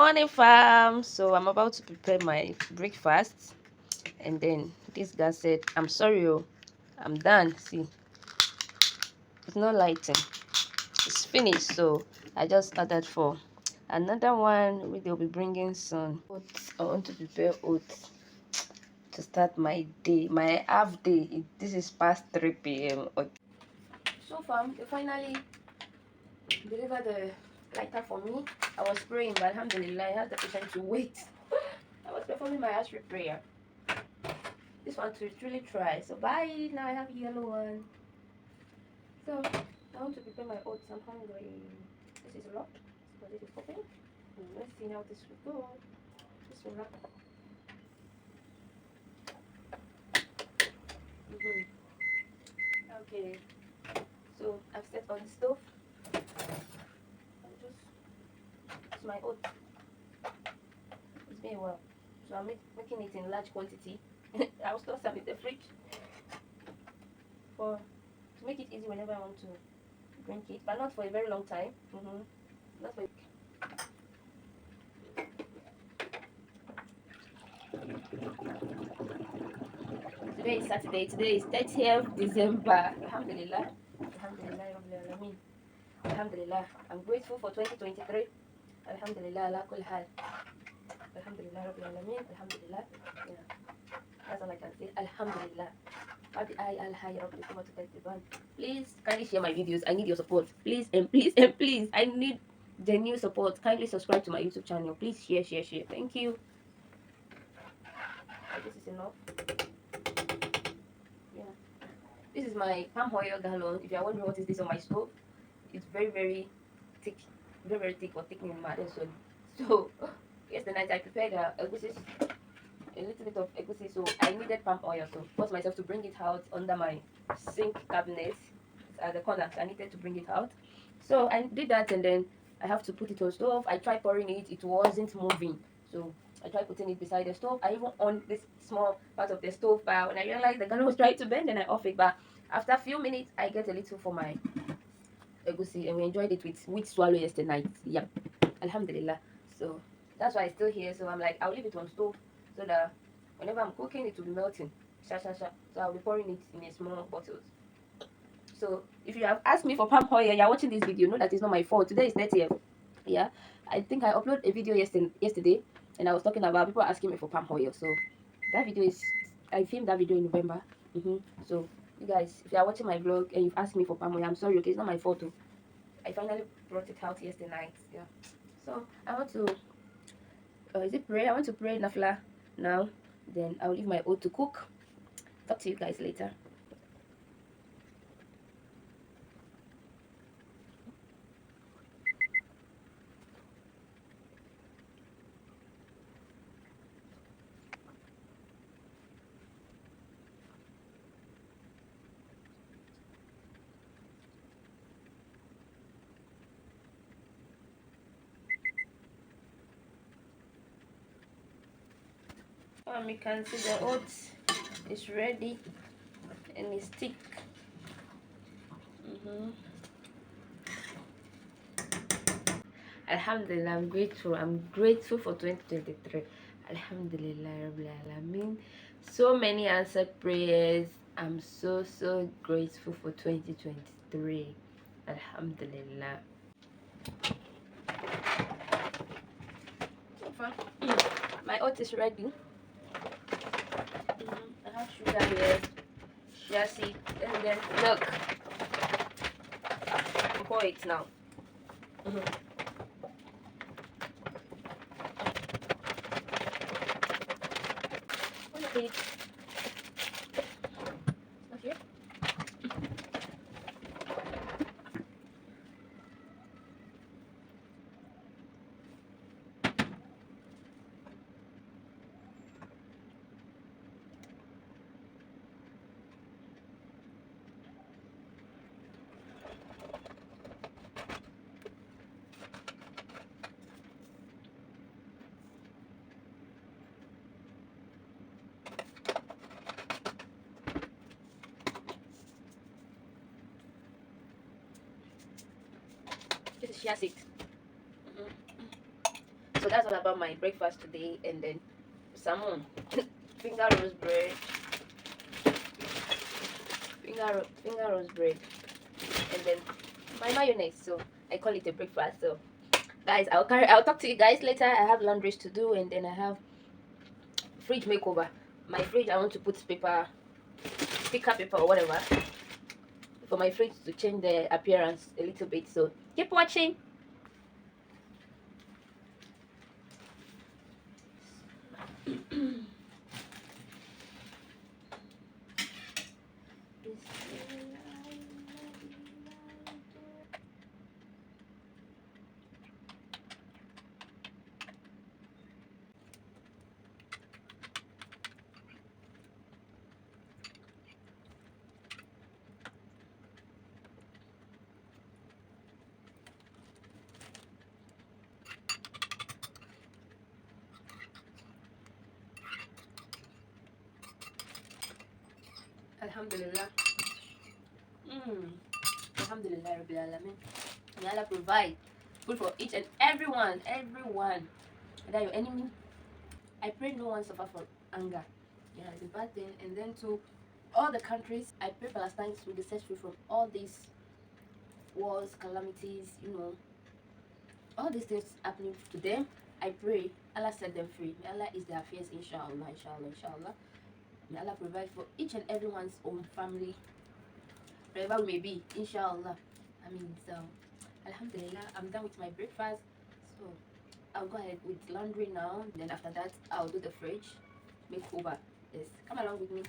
morning, fam. So I'm about to prepare my breakfast, and then this guy said, I'm sorry, oh, I'm done. See, it's not lighting, it's finished. So I just ordered for another one which they'll be bringing soon. Oats. I want to prepare oats to start my day, my half day. This is past 3 p.m. So fam, they finally delivered the lighter for me. I was praying, but alhamdulillah, I had the patience to wait. I was performing my Ashray prayer. This one to really try. So bye. Now I have yellow one. So I want to prepare my oats. I'm hungry. This is locked, so this is open. Let's see how this will go. This will lock. Okay. So I've set on the stove. I'll just it's my oats. It's been a while. So I'm making it in large quantity. I'll store some in the fridge for to make it easy whenever I want to drink it, but not for a very long time. Not for Today is Saturday. Today is 30th December. Alhamdulillah. Alhamdulillah. Alhamdulillah. Alhamdulillah. I'm grateful for 2023. Alhamdulillah. Ala kul hal. Alhamdulillah. Rabbil Alameen. Alhamdulillah. Yeah. That's all I can say. Alhamdulillah. Please kindly share my videos. I need your support. Please and please and please. I need the new support. Kindly subscribe to my YouTube channel. Please share. Thank you. This is enough. Yeah. This is my palm oil gallon. If you are wondering what is this on my stove, it's very thick. Very thick or thickening matter. So yesterday night I prepared a little bit of egusi, so I needed palm oil, so forced myself to bring it out under my sink cabinet at the corner. So I needed to bring it out, so I did that, and then I have to put it on stove. I tried pouring it wasn't moving, so I tried putting it beside the stove. I even on this small part of the stove, but when I realized the gun was trying to bend, then I off it. But after a few minutes I get a little for my egusi, and we enjoyed it with wheat swallow yesterday night. Yep, alhamdulillah. So that's why it's still here. So I'm like, I'll leave it on stove so that whenever I'm cooking, it will be melting. So I'll be pouring it in a small bottles. So if you have asked me for palm oil, you're watching this video, know that it's not my fault. Today is 30th. Yeah, I think I uploaded a video yesterday, and I was talking about people asking me for palm oil. So that video is, I filmed that video in November. So you guys, if you are watching my vlog and you've asked me for palm oil, I'm sorry. Okay, it's not my fault. I finally brought it out yesterday night. Yeah. So I want to is it pray? I want to pray nafla now. Then I'll leave my oat to cook. Talk to you guys later. You can see the oats is ready and it's thick. Alhamdulillah, I'm grateful. I'm grateful for 2023. Alhamdulillah, Rabbil Alameen. So many answered prayers. I'm so grateful for 2023. Alhamdulillah. My oat is ready. I have sugar here, chia seed, and then milk. Pour it now. Okay. Okay. This is chia seed. So that's all about my breakfast today. And then salmon, finger roast bread, finger roast bread, and then my mayonnaise. So I call it a breakfast. So guys, I'll talk to you guys later. I have laundries to do, and then I have fridge makeover. My fridge, I want to put paper, sticker paper or whatever, for my fridge to change the appearance a little bit. So keep watching. Alhamdulillah. Alhamdulillah Rabbil Alamin. May Allah provide food for each and everyone. Whether your enemy, I pray no one suffer from anger. Yeah, it's a bad thing. And then to all the countries, I pray Palestine will be set free from all these wars, calamities, all these things happening to them. I pray Allah set them free. May Allah ease their fears, inshallah, inshallah, inshallah. May Allah provide for each and everyone's own family, wherever we may be, inshallah. So alhamdulillah, I'm done with my breakfast. So I'll go ahead with laundry now. Then after that, I'll do the fridge makeover. Yes, come along with me.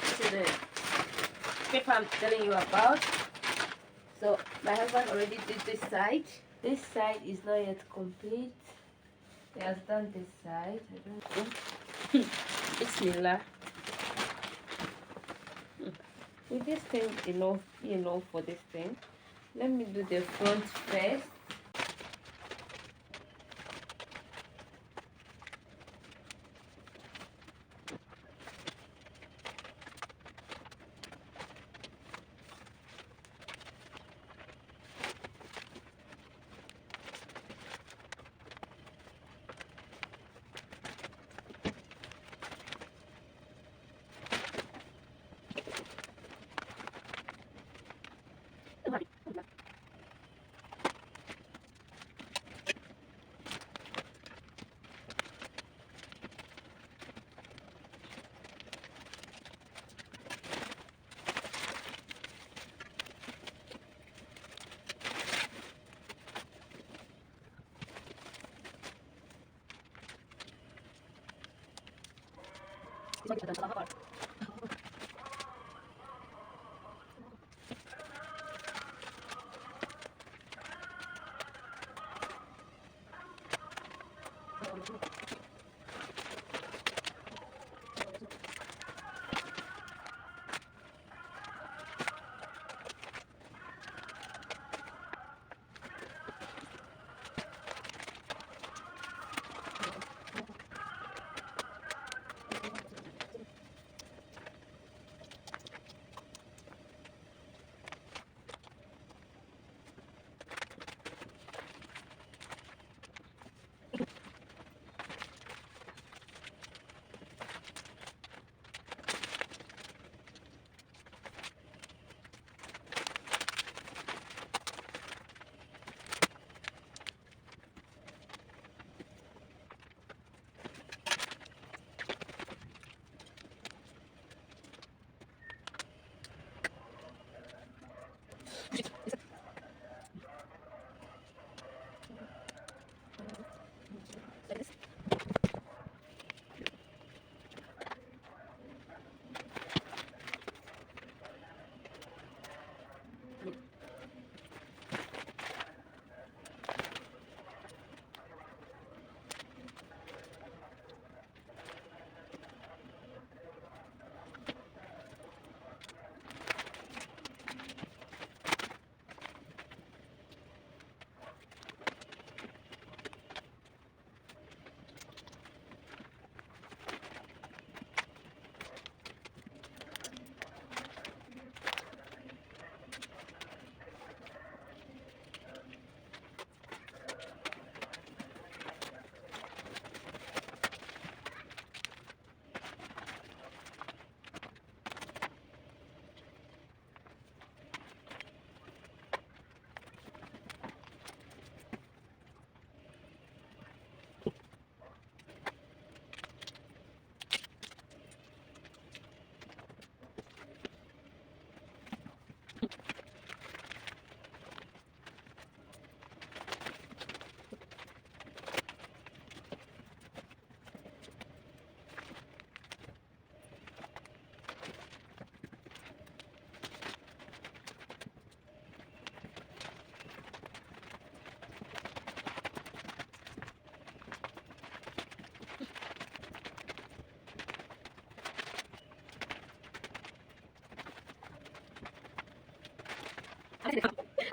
This is the paper I'm telling you about. So my husband already did this side. This side is not yet complete. He has done this side. I don't know. Bismillah. With this thing enough for this thing. Let me do the front first.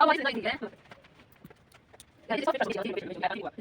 Oh, this is not easy, eh? Yeah, this is what people are doing.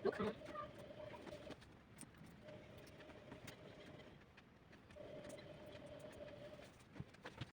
Look.